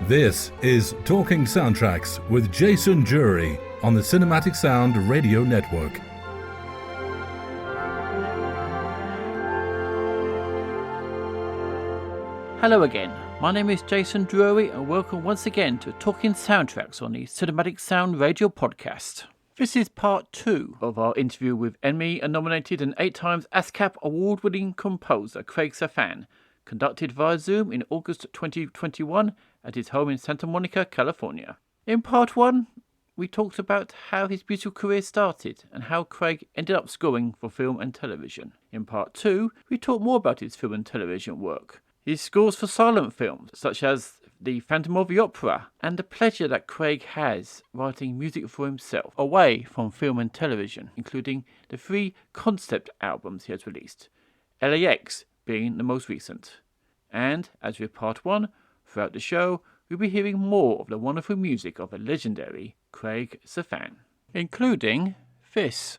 This is Talking Soundtracks with Jason Drury on the Cinematic Sound Radio Network. Hello again, my name is Jason Drury and welcome once again to Talking Soundtracks on the Cinematic Sound Radio Podcast. This is part 2 of our interview with Emmy-nominated and 8 times ASCAP award-winning composer Craig Safan, conducted via Zoom in August 2021 at his home in Santa Monica, California. In part 1, we talked about how his musical career started and how Craig ended up scoring for film and television. In part 2, we talked more about his film and television work, his scores for silent films such as The Phantom of the Opera, and the pleasure that Craig has writing music for himself away from film and television, including the 3 concept albums he has released, LAX being the most recent. And, as with part 1, throughout the show, we'll be hearing more of the wonderful music of the legendary Craig Safan, including this.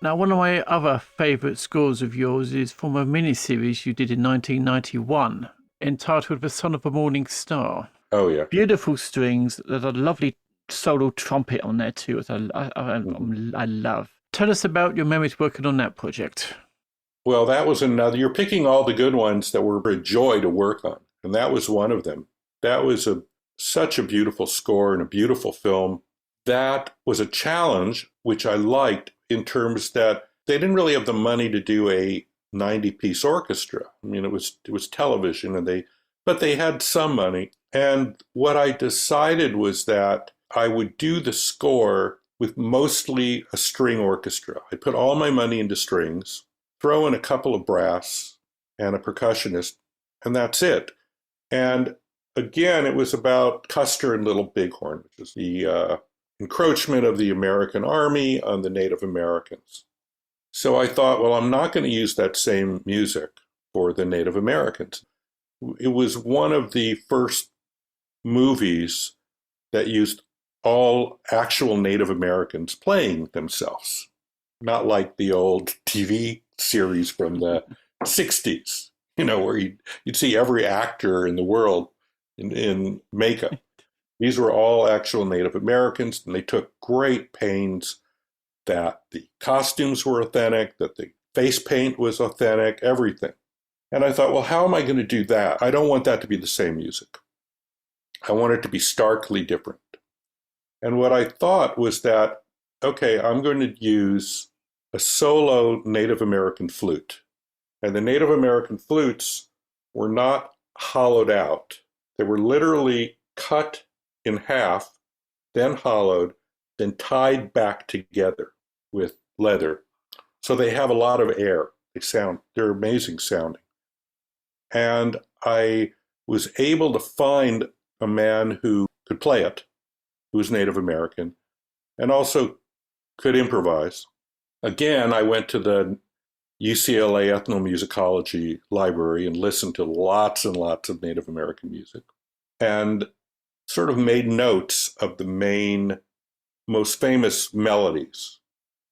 Now, one of my other favourite scores of yours is from a miniseries you did in 1991, entitled The Son of a Morning Star. Oh, yeah. Beautiful strings. There's a lovely solo trumpet on there too, which I love. Tell us about your memories working on that project. Well, that was another. You're picking all the good ones that were a joy to work on, and that was one of them. That was such a beautiful score and a beautiful film. That was a challenge, which I liked, in terms that they didn't really have the money to do a 90-piece orchestra. I mean, it was television, but they had some money. And what I decided was that I would do the score with mostly a string orchestra. I put all my money into strings, throw in a couple of brass and a percussionist, and that's it. And again, it was about Custer and Little Bighorn, which is the encroachment of the American army on the Native Americans. So I thought, well, I'm not going to use that same music for the Native Americans. It was one of the first movies that used all actual Native Americans playing themselves, not like the old TV series from the 60s, where you'd see every actor in the world in makeup. These were all actual Native Americans, and they took great pains that the costumes were authentic, that the face paint was authentic, everything. And I thought, well, how am I going to do that? I don't want that to be the same music. I want it to be starkly different. And what I thought was that, okay, I'm going to use a solo Native American flute. And the Native American flutes were not hollowed out. They were literally cut in half, then hollowed, then tied back together with leather. So they have a lot of air. They're amazing sounding. And I was able to find a man who could play it, who was Native American, and also could improvise. Again, I went to the UCLA Ethnomusicology Library and listened to lots and lots of Native American music and sort of made notes of the main, most famous melodies.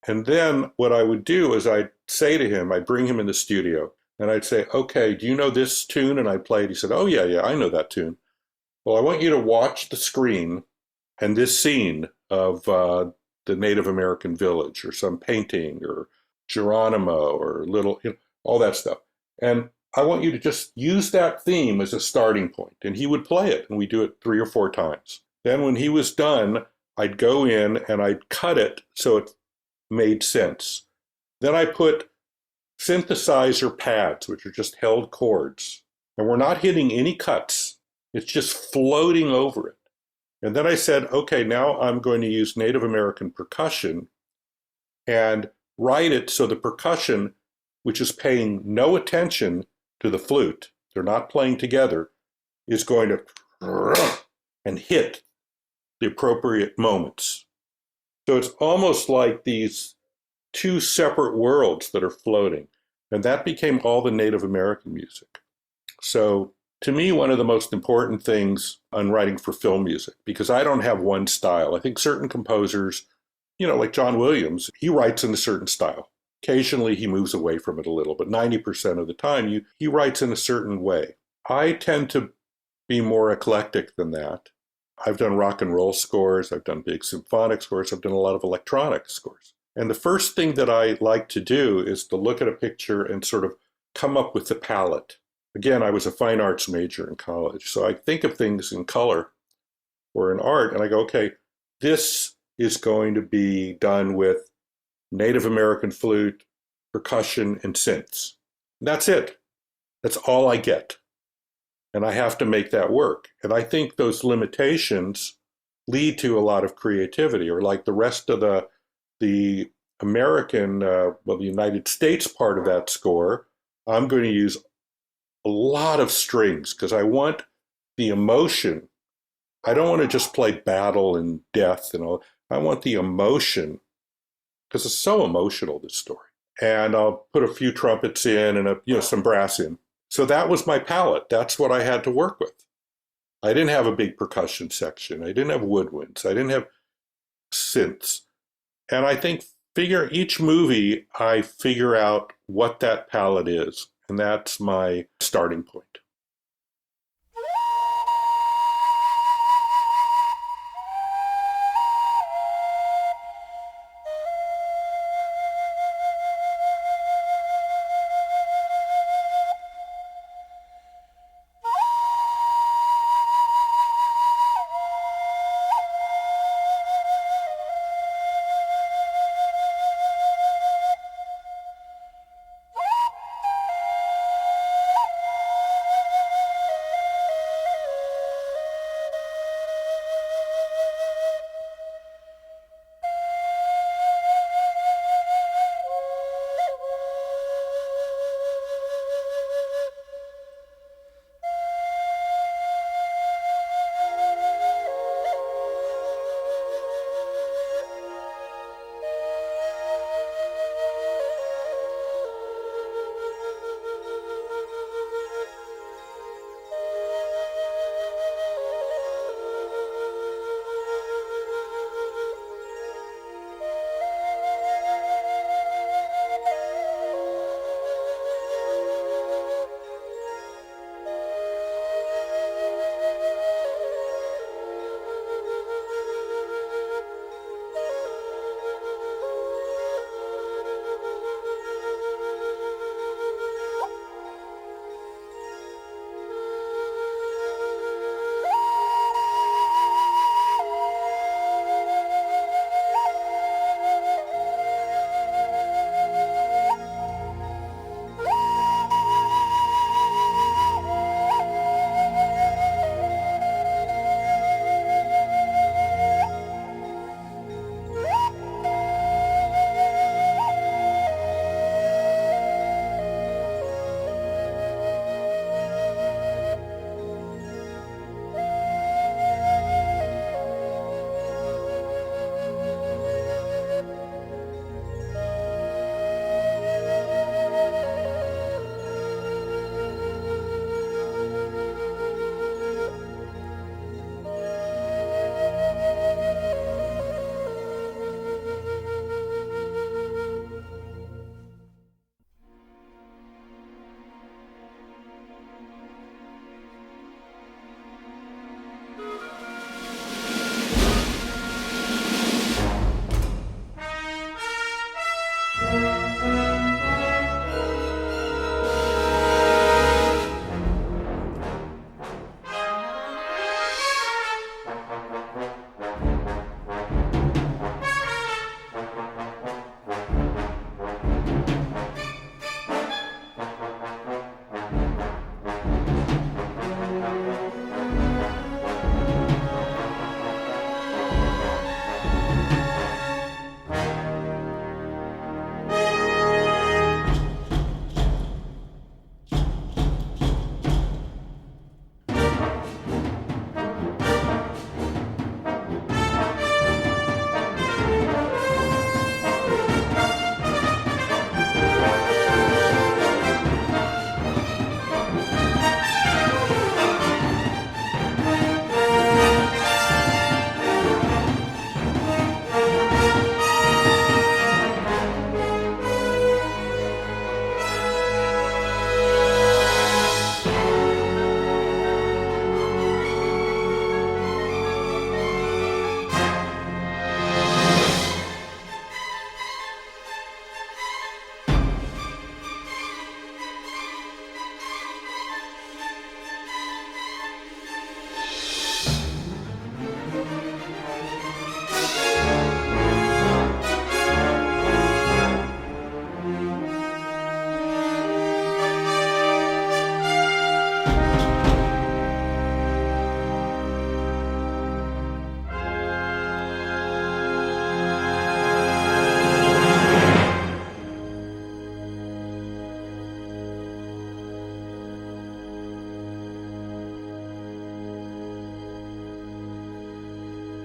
And then what I would do is I'd say to him, I'd bring him in the studio and I'd say, okay, do you know this tune? And I'd play it. He said, oh, yeah, I know that tune. Well, I want you to watch the screen and this scene of the Native American village or some painting or Geronimo or little, all that stuff. And I want you to just use that theme as a starting point. And he would play it, and we do it 3 or 4 times. Then when he was done, I'd go in and I'd cut it so it made sense. Then I put synthesizer pads, which are just held chords. And we're not hitting any cuts. It's just floating over it. And then I said, okay, now I'm going to use Native American percussion and write it so the percussion, which is paying no attention to the flute, they're not playing together, is going to and hit the appropriate moments. So it's almost like these 2 separate worlds that are floating. And that became all the Native American music. So to me, one of the most important things on writing for film music, because I don't have one style. I think certain composers, like John Williams, he writes in a certain style. Occasionally he moves away from it a little, but 90% of the time he writes in a certain way. I tend to be more eclectic than that. I've done rock and roll scores, I've done big symphonic scores, I've done a lot of electronic scores. And the first thing that I like to do is to look at a picture and sort of come up with the palette. Again, I was a fine arts major in college, so I think of things in color or in art, and I go, okay, this is going to be done with Native American flute, percussion, and synths. That's it. That's all I get. And I have to make that work. And I think those limitations lead to a lot of creativity, or like the rest of the American, the United States part of that score, I'm going to use a lot of strings because I want the emotion. I don't want to just play battle and death and all. I want the emotion because it's so emotional, this story. And I'll put a few trumpets in and some brass in. So that was my palette. That's what I had to work with. I didn't have a big percussion section. I didn't have woodwinds. I didn't have synths. And I think each movie, I figure out what that palette is. And that's my starting point.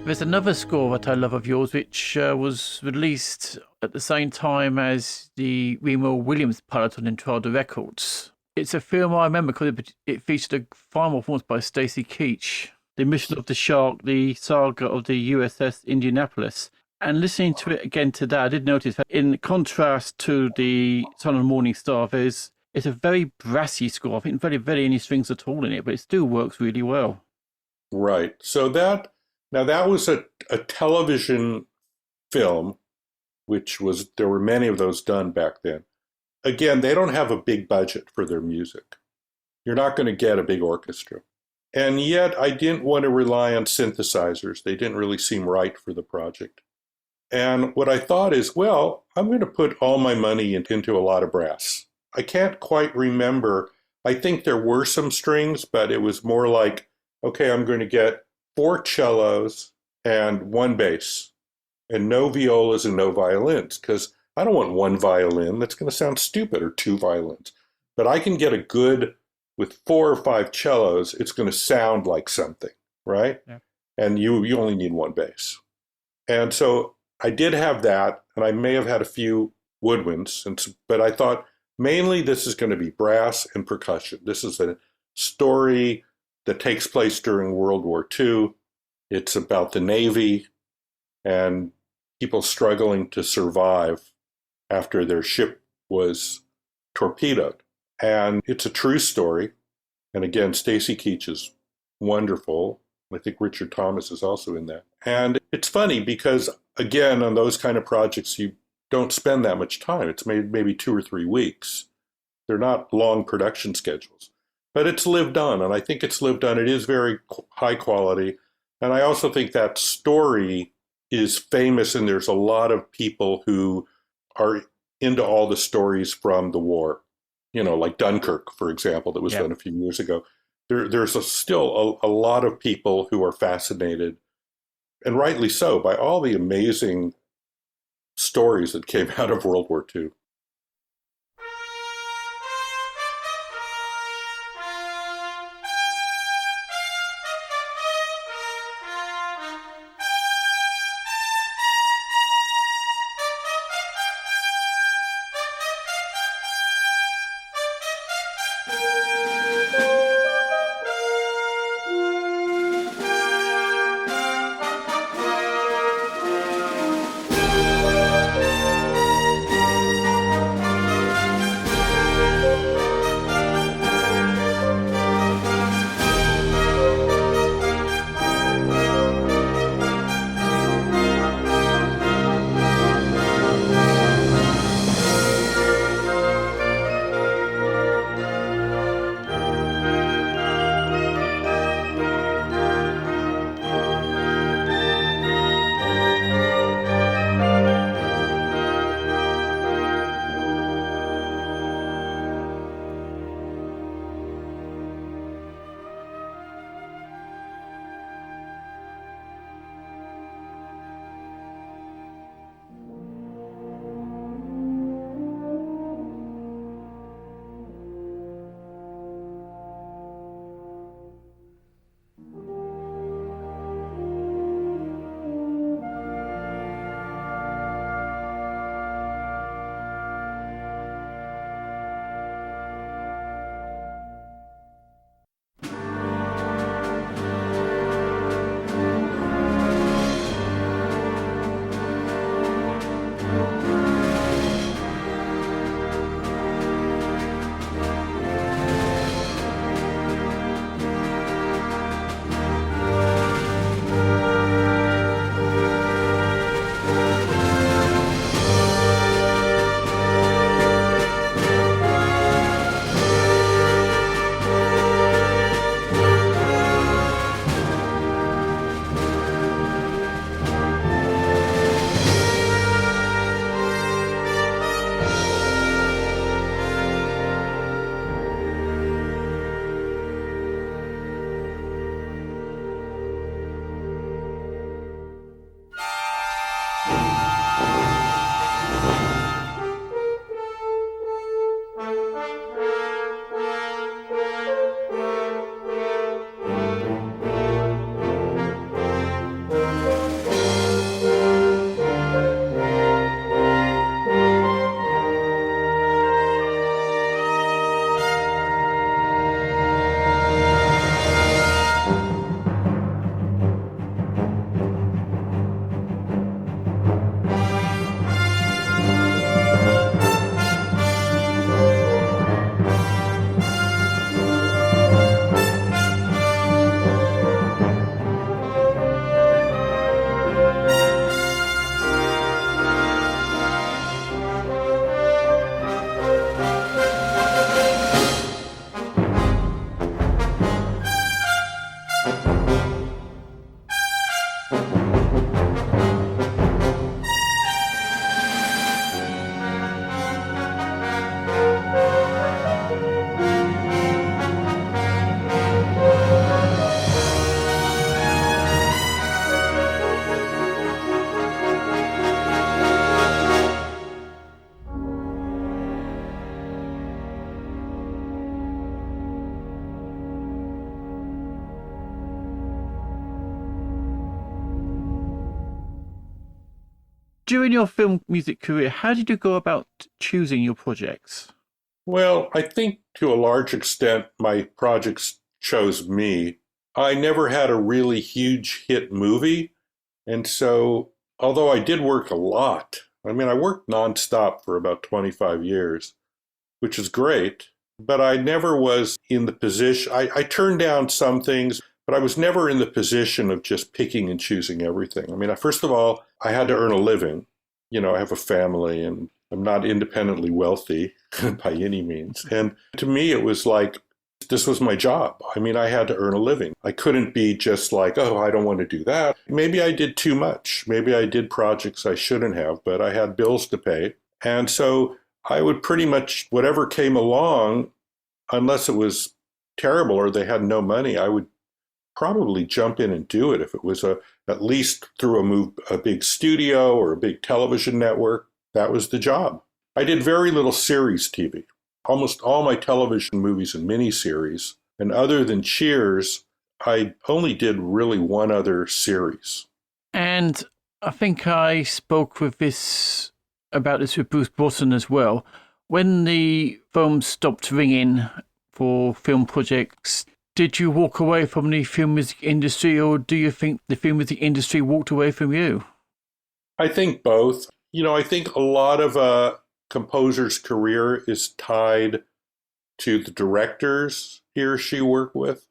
There's another score that I love of yours, which was released at the same time as the REMO WILLIAMS pilot on Entrada Records. It's a film I remember because it featured a final performance by Stacy Keach, The Mission of the Shark, the saga of the USS Indianapolis. And listening to it again today, I did notice that in contrast to the Sun and Morning Star, it's a very brassy score. I think very any strings at all in it, but it still works really well. Right. So that was a television film, there were many of those done back then. Again, they don't have a big budget for their music. You're not going to get a big orchestra. And yet I didn't want to rely on synthesizers. They didn't really seem right for the project. And what I thought is, well, I'm going to put all my money into a lot of brass. I can't quite remember. I think there were some strings, but it was more like, okay, I'm going to get 4 cellos and 1 bass, and no violas and no violins, because I don't want 1 violin. That's going to sound stupid, or 2 violins. But I can get with 4 or 5 cellos, it's going to sound like something, right? Yeah. And you only need 1 bass. And so I did have that, and I may have had a few woodwinds, but I thought mainly this is going to be brass and percussion. This is a story that takes place during World War II. It's about the Navy and people struggling to survive after their ship was torpedoed. And it's a true story. And again, Stacy Keach is wonderful. I think Richard Thomas is also in that. And it's funny because, again, on those kind of projects, you don't spend that much time. It's maybe 2 or 3 weeks. They're not long production schedules. But it's lived on, and I think it's lived on. It is very high quality. And I also think that story is famous, and there's a lot of people who are into all the stories from the war. Like Dunkirk, for example, that was done a few years ago. There's still a lot of people who are fascinated, and rightly so, by all the amazing stories that came out of World War II. During your film music career, how did you go about choosing your projects? Well, I think to a large extent, my projects chose me. I never had a really huge hit movie. And so, although I did work a lot, I mean, I worked nonstop for about 25 years, which is great, but I never was in the position. I turned down some things, but I was never in the position of just picking and choosing everything. I mean, first of all, I had to earn a living. You know, I have a family and I'm not independently wealthy by any means. And to me, it was like, this was my job. I mean, I had to earn a living. I couldn't be just like, oh, I don't want to do that. Maybe I did too much. Maybe I did projects I shouldn't have, but I had bills to pay. And so I would pretty much, whatever came along, unless it was terrible or they had no money, I would probably jump in and do it if it was at least through a big studio or a big television network. That was the job. I did very little series TV. Almost all my television movies and miniseries, and other than Cheers, I only did really one other series. And I think I spoke about this with Bruce Broughton as well. When the phone stopped ringing for film projects, did you walk away from the film music industry, or do you think the film music industry walked away from you? I think both. You know, I think a lot of a composer's career is tied to the directors he or she work with,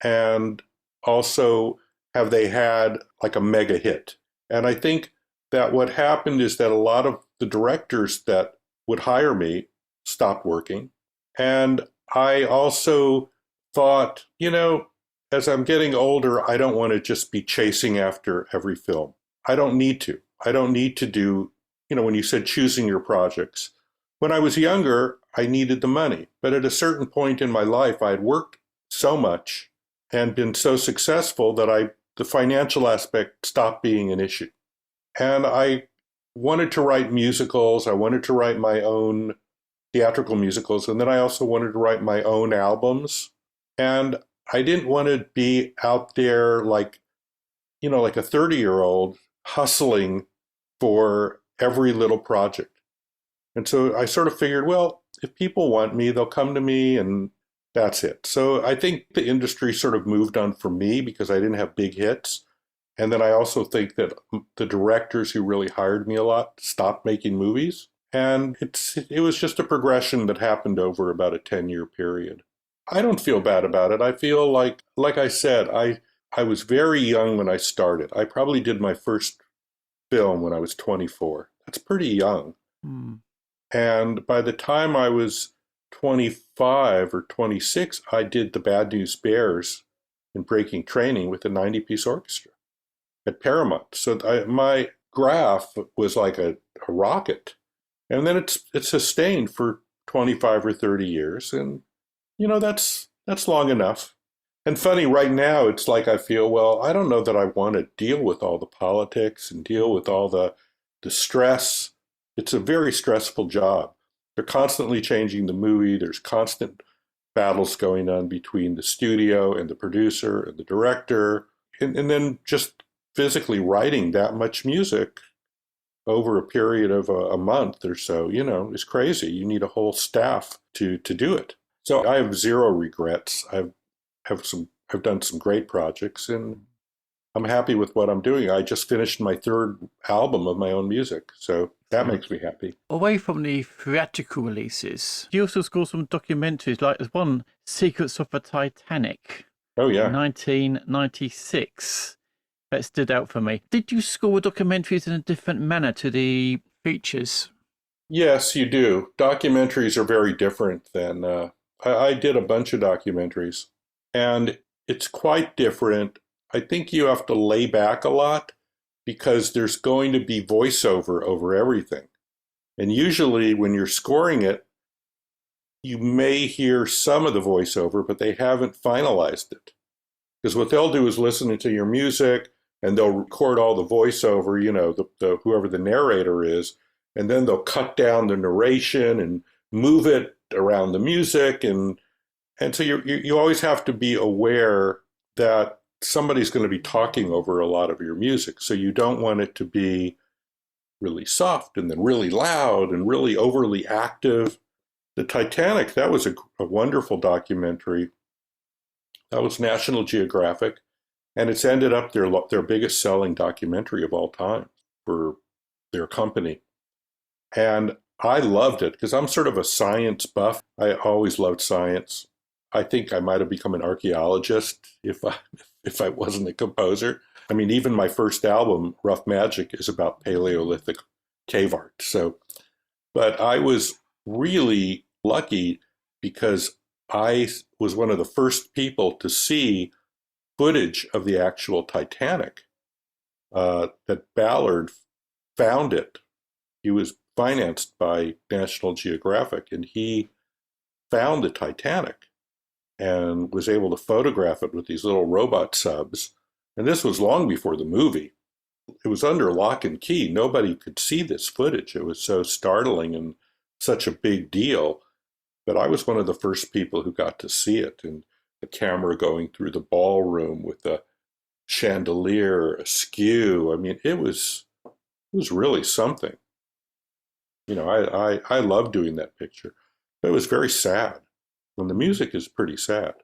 and also have they had like a mega hit. And I think that what happened is that a lot of the directors that would hire me stopped working. And I also thought, you know, as I'm getting older, I don't want to just be chasing after every film. I don't need to. I don't need to do, you know, when you said choosing your projects. When I was younger, I needed the money. But at a certain point in my life, I had worked so much and been so successful that the financial aspect stopped being an issue. And I wanted to write musicals. I wanted to write my own theatrical musicals. And then I also wanted to write my own albums. And I didn't want to be out there like, you know, like a 30-year-old hustling for every little project. And so I sort of figured, well, if people want me, they'll come to me, and that's it. So I think the industry sort of moved on for me because I didn't have big hits. And then I also think that the directors who really hired me a lot stopped making movies. And it was just a progression that happened over about a 10-year period. I don't feel bad about it. I feel like I said, I was very young when I started. I probably did my first film when I was 24. That's pretty young. And by the time I was 25 or 26, I did the Bad News Bears in Breaking Training with a 90-piece orchestra at Paramount. So my graph was like a rocket. And then it's sustained for 25 or 30 years. And, you know, that's long enough. And funny, right now, it's like I feel, well, I don't know that I want to deal with all the politics and deal with all the stress. It's a very stressful job. They're constantly changing the movie. There's constant battles going on between the studio and the producer and the director. And then just physically writing that much music over a period of a month or so, you know, is crazy. You need a whole staff to do it. So I have zero regrets. I've done some great projects, and I'm happy with what I'm doing. I just finished my third album of my own music, so that makes me happy. Away from the theatrical releases, you also scored some documentaries, like there's one, Secrets of the Titanic. Oh, yeah. 1996. That stood out for me. Did you score documentaries in a different manner to the features? Yes, you do. Documentaries are very different than... I did a bunch of documentaries, and it's quite different. I think you have to lay back a lot because there's going to be voiceover over everything. And usually when you're scoring it, you may hear some of the voiceover, but they haven't finalized it. Because what they'll do is listen to your music, and they'll record all the voiceover, you know, the whoever the narrator is, and then they'll cut down the narration and move it around the music, and so you always have to be aware that somebody's going to be talking over a lot of your music. So you don't want it to be really soft and then really loud and really overly active. The Titanic, that was a wonderful documentary. That was National Geographic, and it's ended up their biggest selling documentary of all time for their company. And I loved it because I'm sort of a science buff. I always loved science. I think I might have become an archaeologist if I wasn't a composer. I mean, even my first album, Rough Magic, is about Paleolithic cave art. But I was really lucky because I was one of the first people to see footage of the actual Titanic. That Ballard found it. He was financed by National Geographic, and he found the Titanic and was able to photograph it with these little robot subs. And this was long before the movie. It was under lock and key. Nobody could see this footage. It was so startling and such a big deal. But I was one of the first people who got to see it, and the camera going through the ballroom with the chandelier askew. I mean, it was really something. You know, I love doing that picture. But it was very sad. And the music is pretty sad.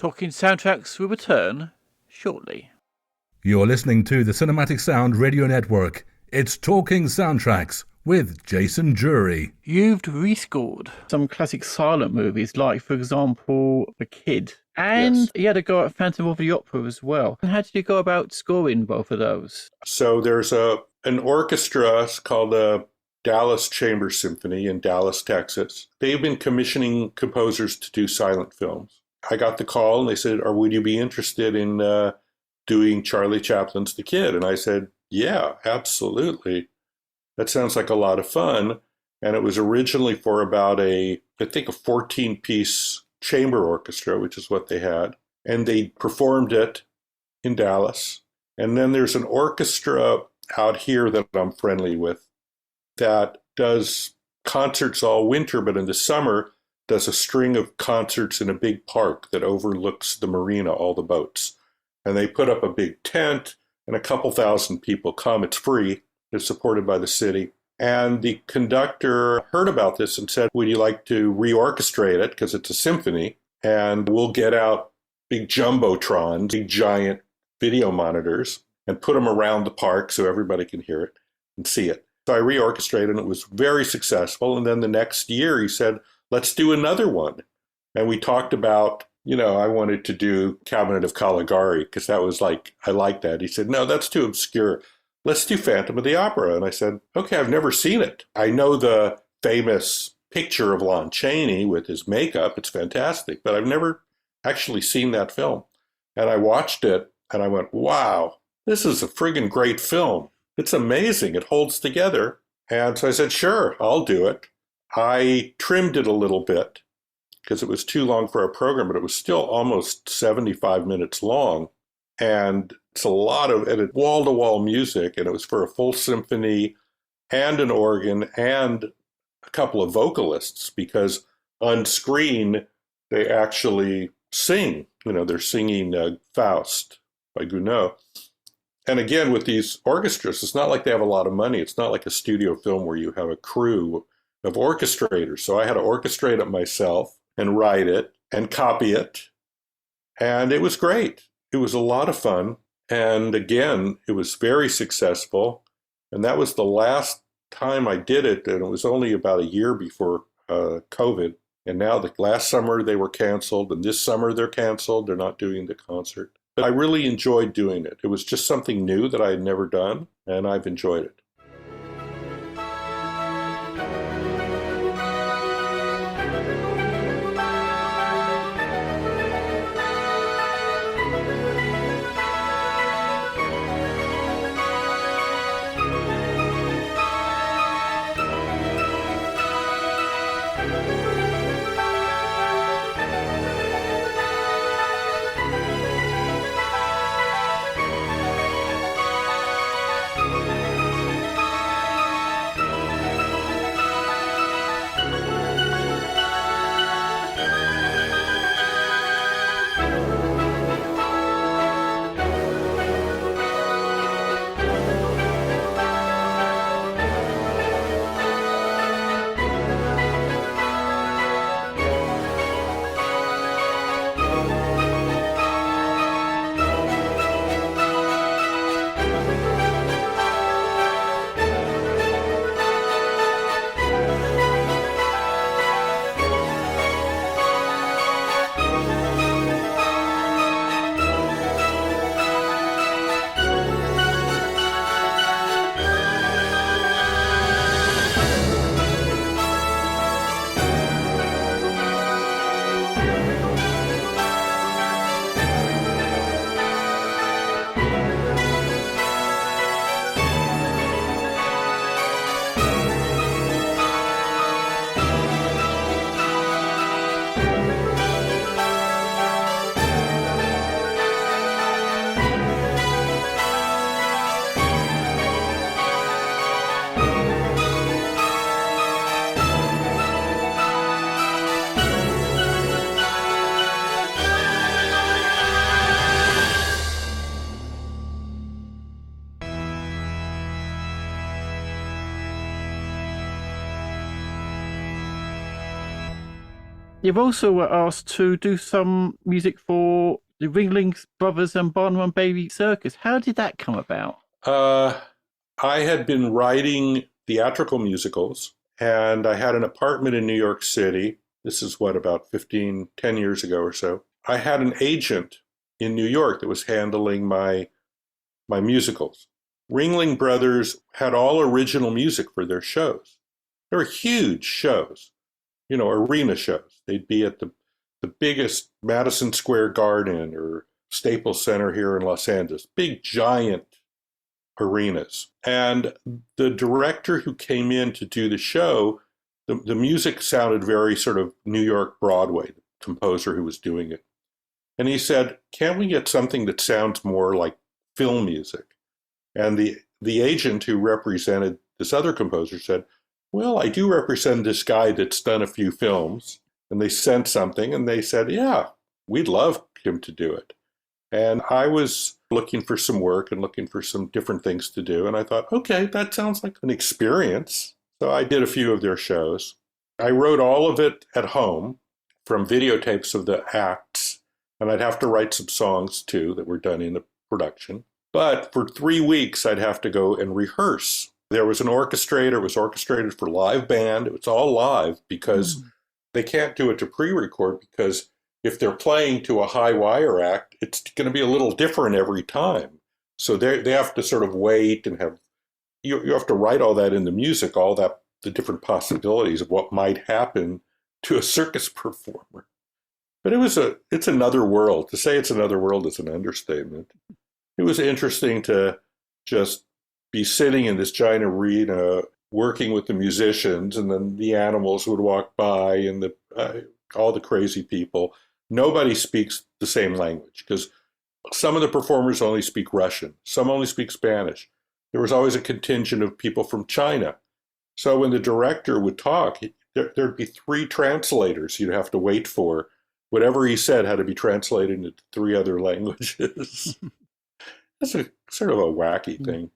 Talking Soundtracks will return shortly. You're listening to the Cinematic Sound Radio Network. It's Talking Soundtracks with Jason Drury. You've rescored some classic silent movies, like, for example, The Kid. And Yes. you had to go at Phantom of the Opera as well. And how did you go about scoring both of those? So there's an orchestra called the Dallas Chamber Symphony in Dallas, Texas. They've been commissioning composers to do silent films. I got the call and they said, would you be interested in doing Charlie Chaplin's The Kid? And I said, yeah, absolutely. That sounds like a lot of fun. And it was originally for about a 14-piece chamber orchestra, which is what they had. And they performed it in Dallas. And then there's an orchestra out here that I'm friendly with that does concerts all winter, but in the summer does a string of concerts in a big park that overlooks the marina, all the boats. And they put up a big tent and a couple thousand people come. It's free. It's supported by the city. And the conductor heard about this and said, would you like to reorchestrate it? Because it's a symphony. And we'll get out big jumbotrons, big giant video monitors, and put them around the park so everybody can hear it and see it. So I reorchestrated, and it was very successful. And then the next year he said, let's do another one. And we talked about, I wanted to do Cabinet of Caligari because that was I liked that. He said, no, that's too obscure. Let's do Phantom of the Opera. And I said, okay, I've never seen it. I know the famous picture of Lon Chaney with his makeup. It's fantastic, but I've never actually seen that film. And I watched it and I went, wow, this is a friggin' great film. It's amazing. It holds together. And so I said, sure, I'll do it. I trimmed it a little bit because it was too long for our program, but it was still almost 75 minutes long. And it's a lot of wall-to-wall music, and it was for a full symphony and an organ and a couple of vocalists, because on screen they actually sing. They're singing Faust by Gounod. And again, with these orchestras, it's not like they have a lot of money. It's not like a studio film where you have a crew of orchestrators. So I had to orchestrate it myself and write it and copy it. And it was great. It was a lot of fun. And again, it was very successful. And that was the last time I did it. And it was only about a year before COVID. And now the last summer they were canceled. And this summer they're canceled. They're not doing the concert. But I really enjoyed doing it. It was just something new that I had never done. And I've enjoyed it. You've also were asked to do some music for the Ringlings Brothers and Barnum and Bailey Circus. How did that come about? I had been writing theatrical musicals, and I had an apartment in New York City. This is about 10 years ago or so. I had an agent in New York that was handling my musicals. Ringling Brothers had all original music for their shows. They were huge shows, arena shows. They'd be at the biggest Madison Square Garden or Staples Center here in Los Angeles, big giant arenas. And the director who came in to do the show, the music sounded very sort of New York Broadway, the composer who was doing it. And he said, can't we get something that sounds more like film music? And the agent who represented this other composer said, well, I do represent this guy that's done a few films. And they sent something and they said, yeah, we'd love him to do it. And I was looking for some work and looking for some different things to do. And I thought, okay, that sounds like an experience. So I did a few of their shows. I wrote all of it at home from videotapes of the acts. And I'd have to write some songs too that were done in the production. But for 3 weeks, I'd have to go and rehearse. There was an orchestrator. It was orchestrated for live band. It was all live because they can't do it to pre-record, because if they're playing to a high wire act, it's going to be a little different every time. So they have to sort of wait and you have to write all that in the music, the different possibilities of what might happen to a circus performer. But it's another world. To say it's another world is an understatement. It was interesting to just be sitting in this giant arena working with the musicians, and then the animals would walk by and all the crazy people. Nobody speaks the same language because some of the performers only speak Russian. Some only speak Spanish. There was always a contingent of people from China. So when the director would talk, there'd be 3 translators you'd have to wait for. Whatever he said had to be translated into 3 other languages. That's a sort of a wacky thing.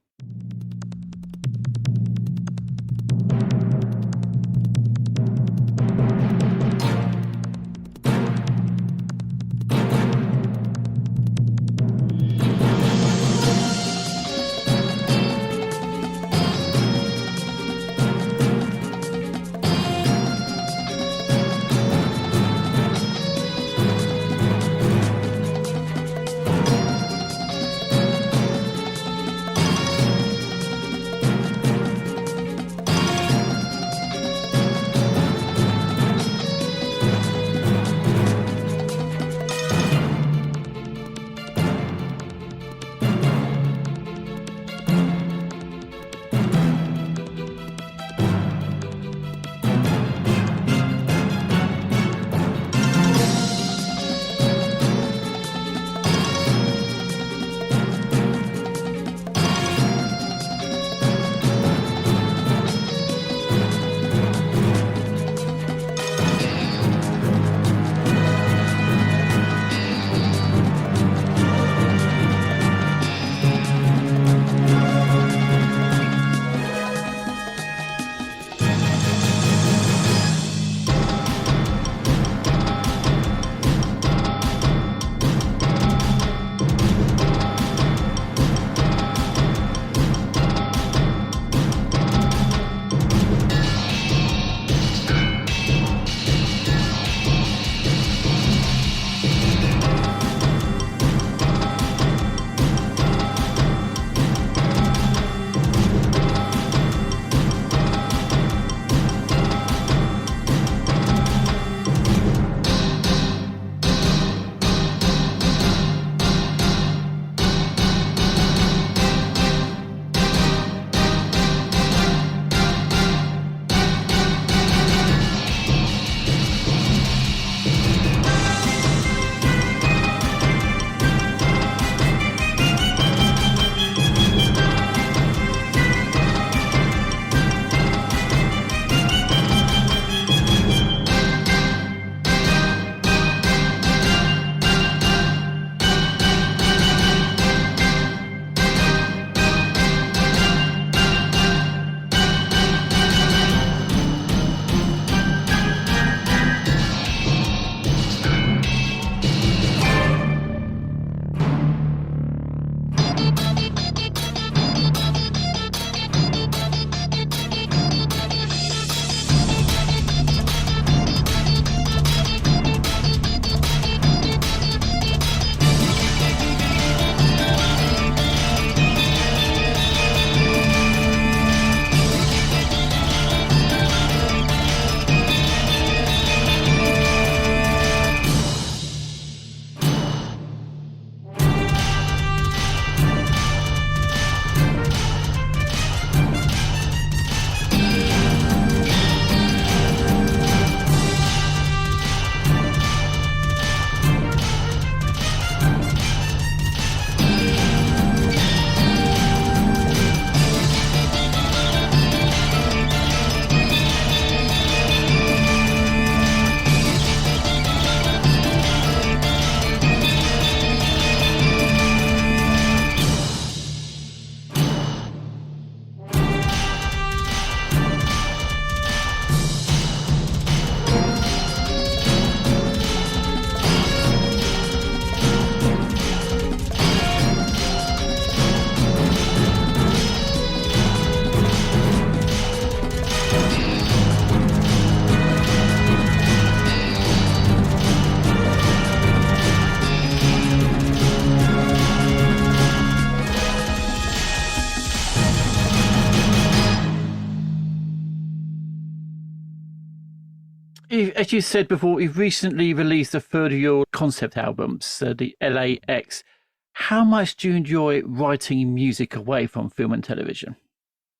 As you said before, you've recently released a third of your concept albums, the LAX. How much do you enjoy writing music away from film and television?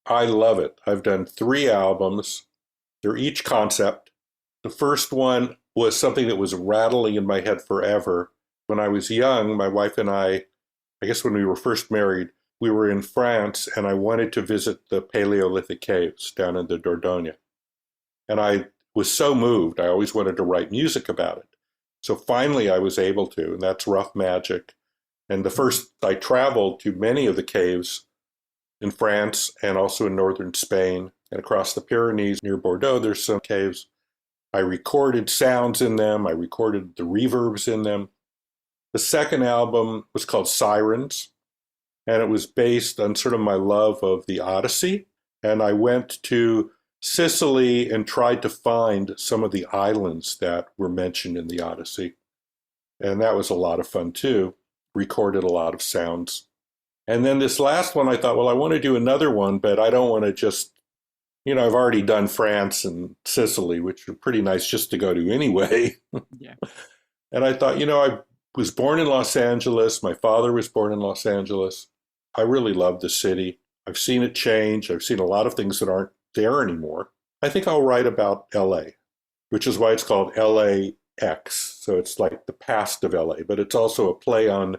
I love it. I've done 3 albums. They're each concept. The first one was something that was rattling in my head forever. When I was young, my wife and I guess when we were first married, we were in France, and I wanted to visit the Paleolithic caves down in the Dordogne. And I was so moved. I always wanted to write music about it. So finally I was able to, and that's Rough Magic. And I traveled to many of the caves in France and also in northern Spain and across the Pyrenees near Bordeaux. There's some caves. I recorded sounds in them. I recorded the reverbs in them. The second album was called Sirens, and it was based on sort of my love of the Odyssey. And I went to Sicily and tried to find some of the islands that were mentioned in the Odyssey. And that was a lot of fun too. Recorded a lot of sounds. And then this last one, I thought, well, I want to do another one, but I don't want to just, I've already done France and Sicily, which are pretty nice just to go to anyway. Yeah. And I thought, I was born in Los Angeles. My father was born in Los Angeles. I really love the city. I've seen it change. I've seen a lot of things that aren't there anymore. I think I'll write about LA, which is why it's called LAX. So it's like the past of LA, but it's also a play on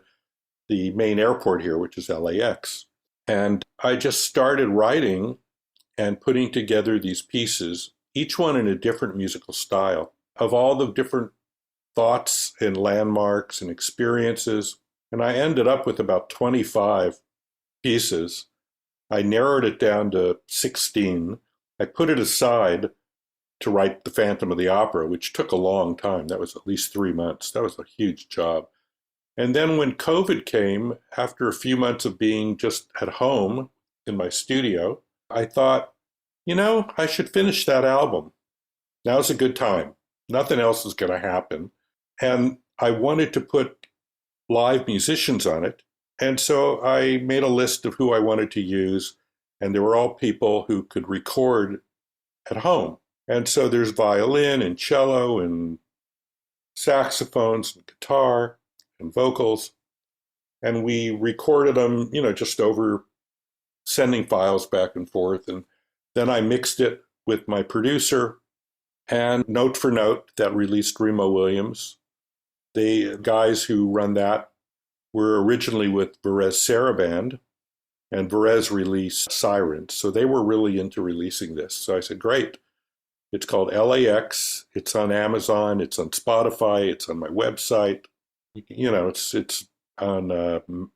the main airport here, which is LAX. And I just started writing and putting together these pieces, each one in a different musical style, of all the different thoughts and landmarks and experiences. And I ended up with about 25 pieces. I narrowed it down to 16. I put it aside to write The Phantom of the Opera, which took a long time. That was at least 3 months. That was a huge job. And then when COVID came, after a few months of being just at home in my studio, I thought, I should finish that album. Now's a good time. Nothing else is going to happen. And I wanted to put live musicians on it. And so I made a list of who I wanted to use, and they were all people who could record at home. And so there's violin and cello and saxophones and guitar and vocals. And we recorded them, just over sending files back and forth. And then I mixed it with my producer, and note for note, that released REMO WILLIAMS. The guys who run that were originally with Varese Saraband, and Varese released Sirens. So they were really into releasing this. So I said, great. It's called LAX. It's on Amazon. It's on Spotify. It's on my website. It's on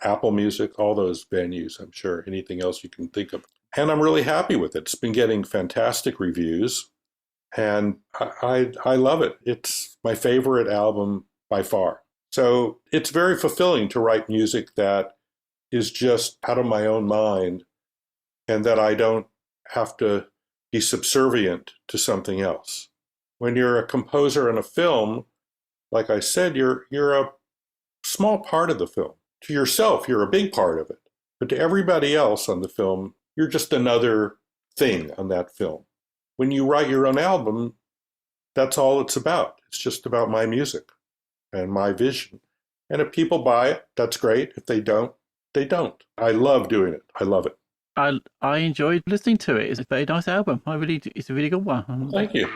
Apple Music, all those venues, I'm sure, anything else you can think of. And I'm really happy with it. It's been getting fantastic reviews, and I love it. It's my favorite album by far. So it's very fulfilling to write music that is just out of my own mind, and that I don't have to be subservient to something else. When you're a composer in a film, like I said, you're a small part of the film. To yourself, you're a big part of it. But to everybody else on the film, you're just another thing on that film. When you write your own album, that's all it's about. It's just about my music and my vision. And if people buy it, that's great. If they don't, they don't. I love doing it. I love it. I enjoyed listening to it. It's a very nice album. It's a really good one. Thank you.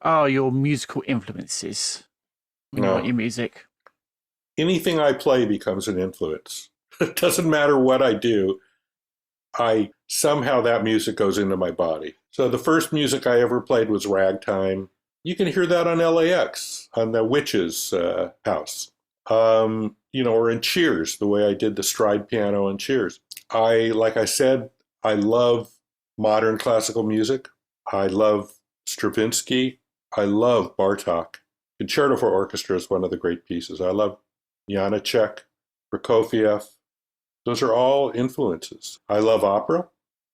are your musical influences when you write your music? Anything I play becomes an influence. It doesn't matter what I do. Somehow that music goes into my body. So the first music I ever played was ragtime. You can hear that on LAX, on the Witch's house. Or in Cheers, the way I did the stride piano in Cheers. Like I said, I love modern classical music. I love Stravinsky. I love Bartók. Concerto for Orchestra is one of the great pieces. I love Janáček, Prokofiev. Those are all influences. I love opera,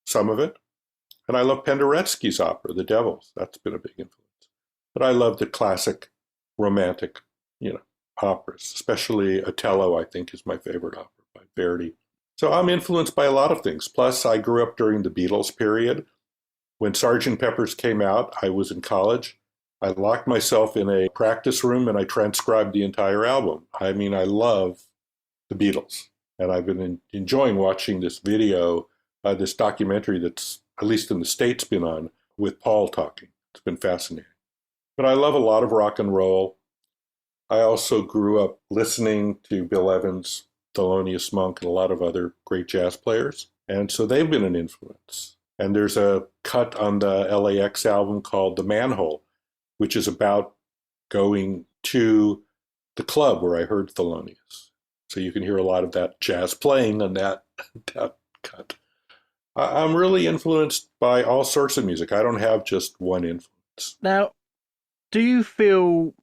some of it. And I love Penderecki's opera, The Devils. That's been a big influence. But I love the classic, romantic, operas, especially Otello, I think, is my favorite opera by Verdi. So I'm influenced by a lot of things. Plus, I grew up during the Beatles period. When Sgt. Pepper's came out, I was in college. I locked myself in a practice room and I transcribed the entire album. I mean, I love the Beatles. And I've been enjoying watching this video, this documentary that's, at least in the States, been on with Paul talking. It's been fascinating. But I love a lot of rock and roll. I also grew up listening to Bill Evans, Thelonious Monk, and a lot of other great jazz players. And so they've been an influence. And there's a cut on the LAX album called The Manhole, which is about going to the club where I heard Thelonious. So you can hear a lot of that jazz playing on that cut. I'm really influenced by all sorts of music. I don't have just one influence. Now, do you feel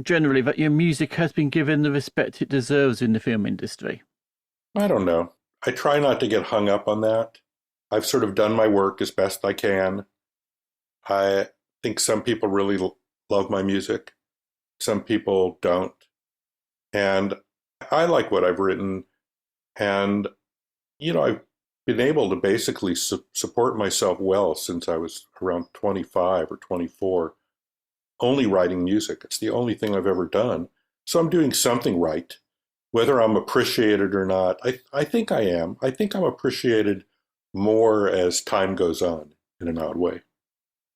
generally that your music has been given the respect it deserves in the film industry? I don't know. I try not to get hung up on that. I've sort of done my work as best I can. I think some people really love my music. Some people don't. And I like what I've written. And, I've been able to basically support myself well since I was around 25 or 24, only writing music. It's the only thing I've ever done. So I'm doing something right. Whether I'm appreciated or not, I think I am. I think I'm appreciated more as time goes on in an odd way.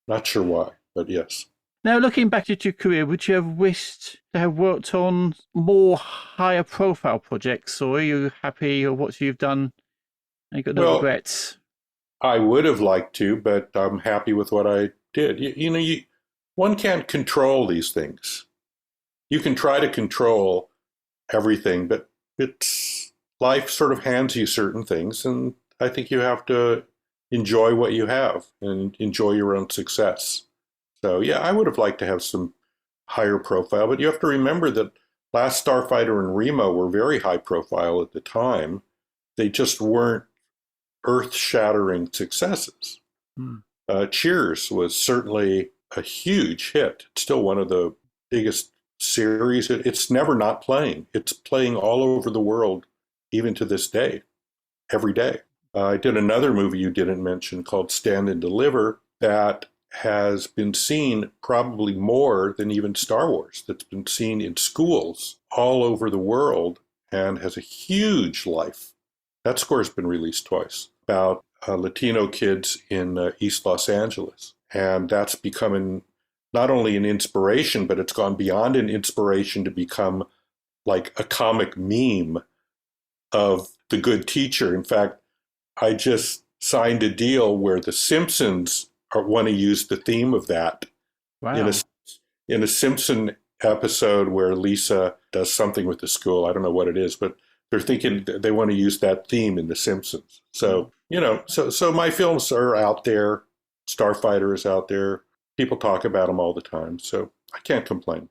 Not sure why, but yes. Now, looking back at your career, would you have wished to have worked on more higher profile projects, or are you happy with what you've done and you've got no regrets? I would have liked to, but I'm happy with what I did. One can't control these things. You can try to control everything, but life sort of hands you certain things, and I think you have to enjoy what you have and enjoy your own success. So yeah, I would have liked to have some higher profile, but you have to remember that Last Starfighter and Remo were very high profile at the time. They just weren't earth-shattering successes. Cheers was certainly a huge hit. It's still one of the biggest series. It's never not playing. It's playing all over the world, even to this day, every day. I did another movie you didn't mention called Stand and Deliver that has been seen probably more than even Star Wars. That's been seen in schools all over the world and has a huge life. That score has been released twice, about Latino kids in East Los Angeles. And that's becoming not only an inspiration, but it's gone beyond an inspiration to become like a comic meme of the good teacher. In fact, I just signed a deal where The Simpsons want to use the theme of that. Wow. In a Simpson episode where Lisa does something with the school. I don't know what it is, but they're thinking they want to use that theme in The Simpsons. So, so my films are out there. Starfighter is out there. People talk about them all the time. So I can't complain.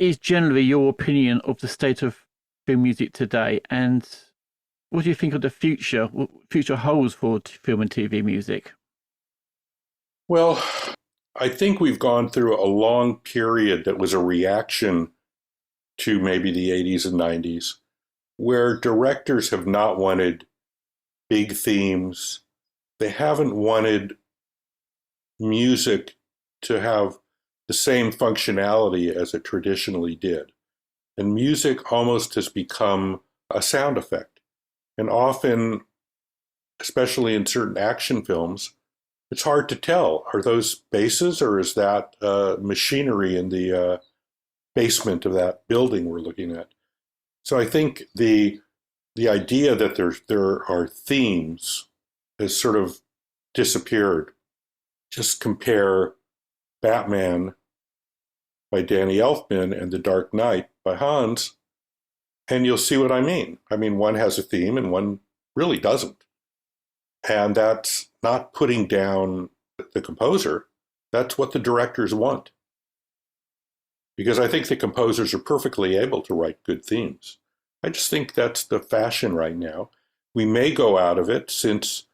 is generally your opinion of the state of film music today, and what do you think of the future, what future holds for film and TV music? Well, I think we've gone through a long period that was a reaction to maybe the 80s and 90s, where directors have not wanted big themes. They haven't wanted music to have the same functionality as it traditionally did. And music almost has become a sound effect. And often, especially in certain action films, it's hard to tell. Are those basses, or is that machinery in the basement of that building we're looking at? So I think the idea that there are themes has sort of disappeared. Just compare Batman by Danny Elfman and The Dark Knight by Hans, and you'll see what I mean. I mean, one has a theme and one really doesn't. And that's not putting down the composer. That's what the directors want. Because I think the composers are perfectly able to write good themes. I just think that's the fashion right now. We may go out of it, since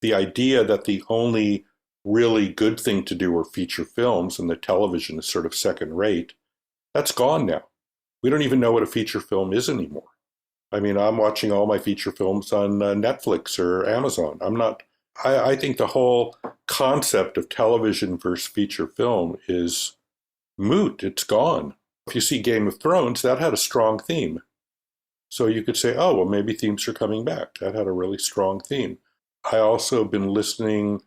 the idea that the only really good thing to do are feature films and the television is sort of second rate, that's gone now. We don't even know what a feature film is anymore. I mean, I'm watching all my feature films on Netflix or Amazon. I think the whole concept of television versus feature film is moot. It's gone. If you see Game of Thrones, that had a strong theme. So you could say, oh, well, maybe themes are coming back. That had a really strong theme. I also have been listening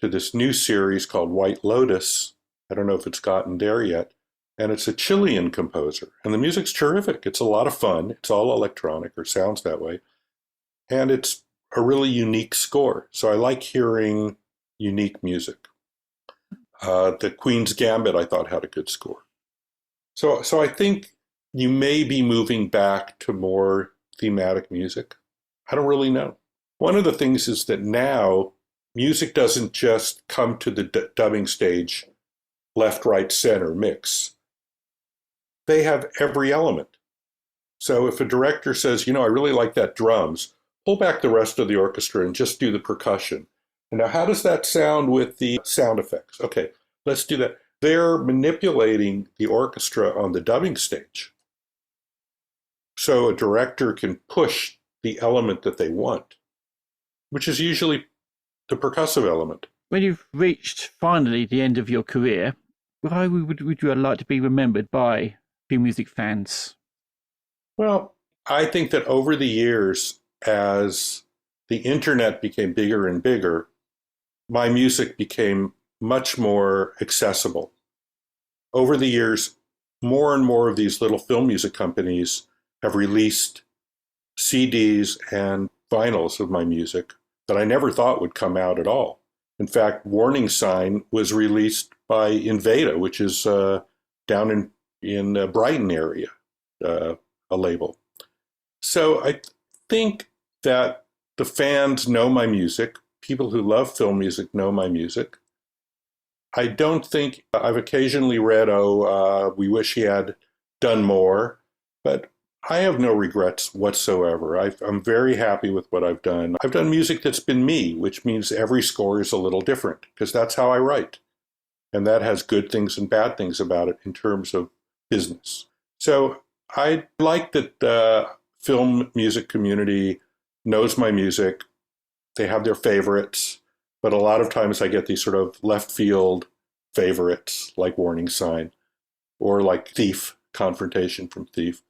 to this new series called White Lotus. I don't know if it's gotten there yet. And it's a Chilean composer. And the music's terrific. It's a lot of fun. It's all electronic, or sounds that way. And it's a really unique score. So I like hearing unique music. The Queen's Gambit, I thought, had a good score. So I think you may be moving back to more thematic music. I don't really know. One of the things is that now music doesn't just come to the dubbing stage, left, right, center mix. They have every element. So if a director says, I really like that drums, pull back the rest of the orchestra and just do the percussion. And now, how does that sound with the sound effects? Okay, let's do that. They're manipulating the orchestra on the dubbing stage. So a director can push the element that they want, which is usually the percussive element. When you've reached finally the end of your career, why would you like to be remembered by film music fans? Well, I think that over the years, as the internet became bigger and bigger, my music became much more accessible. Over the years, more and more of these little film music companies have released CDs and vinyls of my music that I never thought would come out at all. In fact, Warning Sign was released by Invada, which is down in Brighton area, a label. So I think that the fans know my music. People who love film music know my music. I don't think I've occasionally read, we wish he had done more, but I have no regrets whatsoever. I'm very happy with what I've done. I've done music that's been me, which means every score is a little different, because that's how I write. And that has good things and bad things about it in terms of business. So I like that the film music community knows my music. They have their favorites, but a lot of times I get these sort of left field favorites, like Warning Sign, or like Thief, Confrontation from Thief.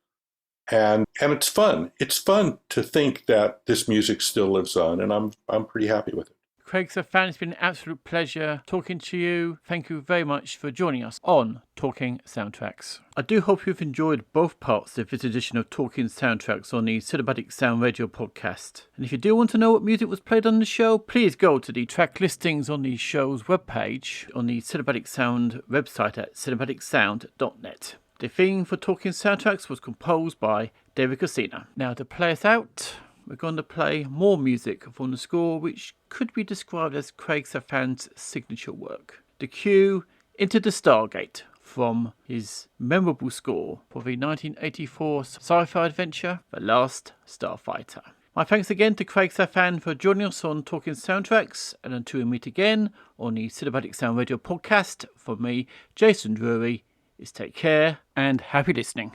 And it's fun. It's fun to think that this music still lives on, and I'm pretty happy with it. Craig Safan, it's been an absolute pleasure talking to you. Thank you very much for joining us on Talking Soundtracks. I do hope you've enjoyed both parts of this edition of Talking Soundtracks on the Cinematic Sound Radio podcast. And if you do want to know what music was played on the show, please go to the track listings on the show's webpage on the Cinematic Sound website at cinematicsound.net. The theme for Talking Soundtracks was composed by David Cassina. Now, to play us out, we're going to play more music from the score, which could be described as Craig Safan's signature work. The cue, Into the Stargate from his memorable score for the 1984 sci-fi adventure, The Last Starfighter. My thanks again to Craig Safan for joining us on Talking Soundtracks, and until we meet again on the Cinematic Sound Radio podcast, from me, Jason Drury, is take care and happy listening.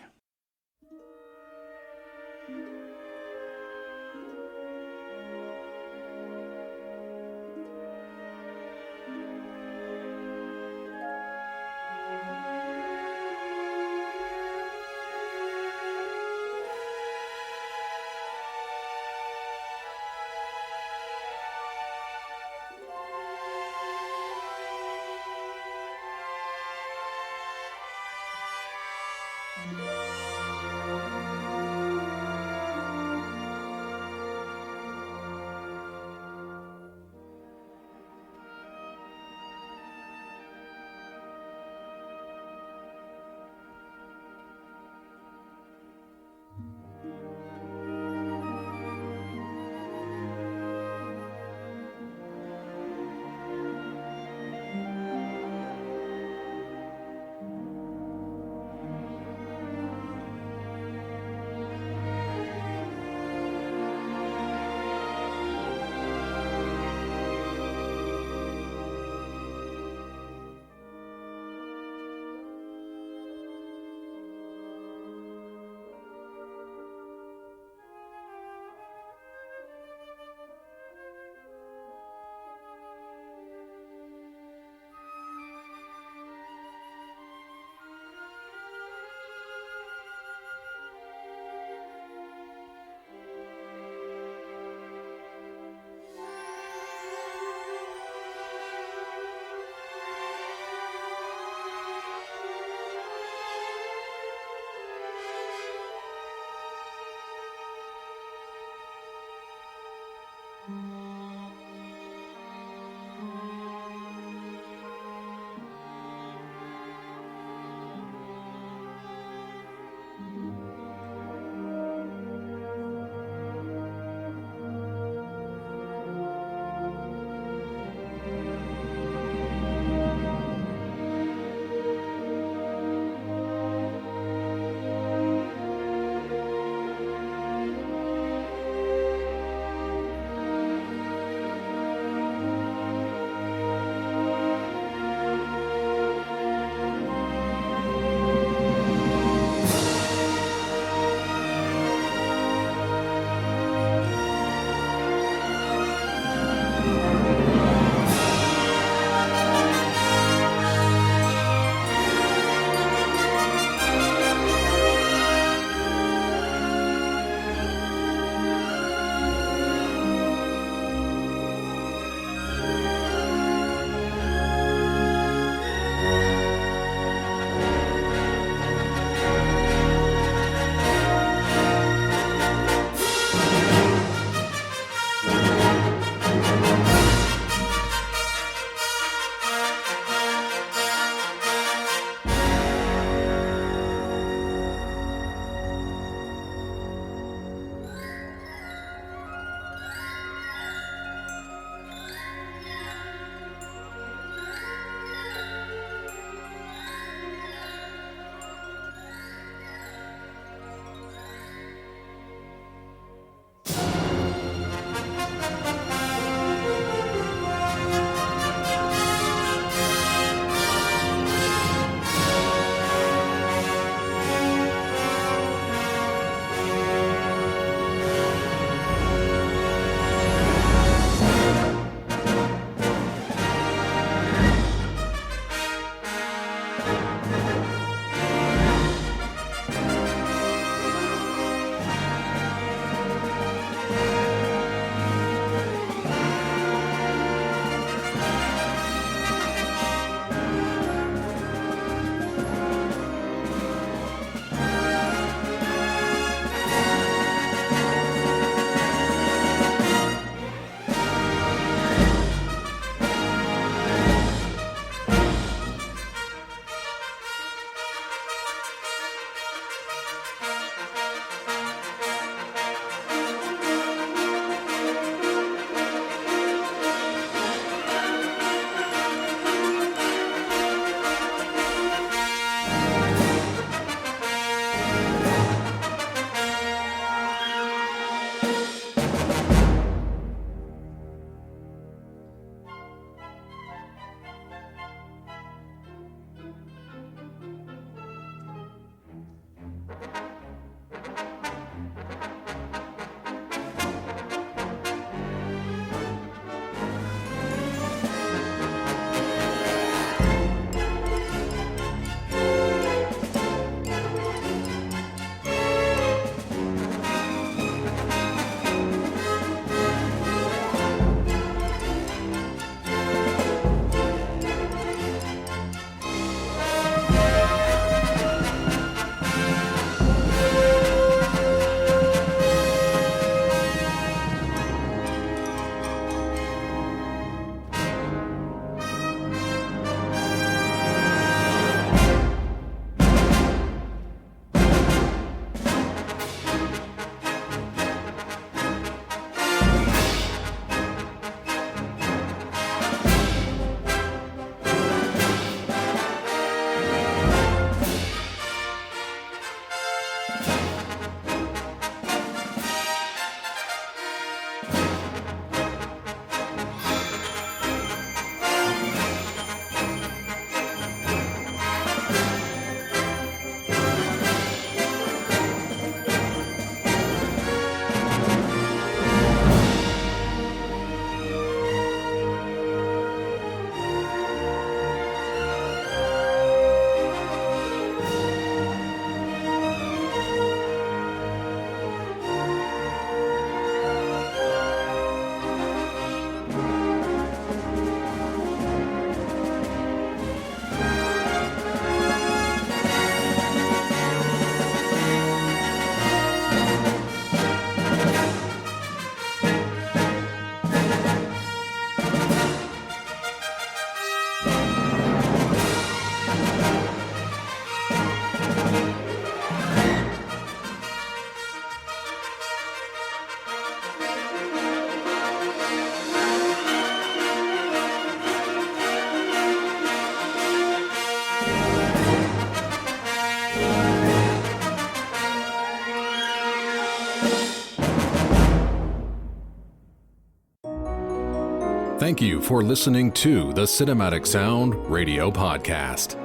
Thank you for listening to the Cinematic Sound Radio Podcast.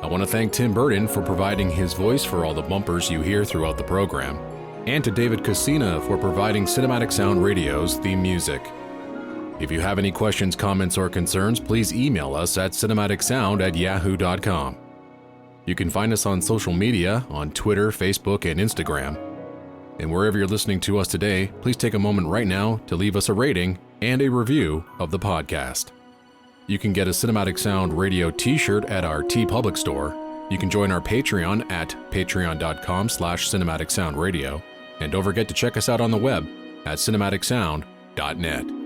I want to thank Tim Burton for providing his voice for all the bumpers you hear throughout the program, and to David Casina for providing Cinematic Sound Radio's theme music. If you have any questions, comments, or concerns, please email us at cinematicsound@yahoo.com. You can find us on social media on Twitter, Facebook, and Instagram. And wherever you're listening to us today, please take a moment right now to leave us a rating and a review of the podcast. You can get a Cinematic Sound Radio t-shirt at our TeePublic store. You can join our Patreon at patreon.com/cinematicsoundradio. And don't forget to check us out on the web at cinematicsound.net.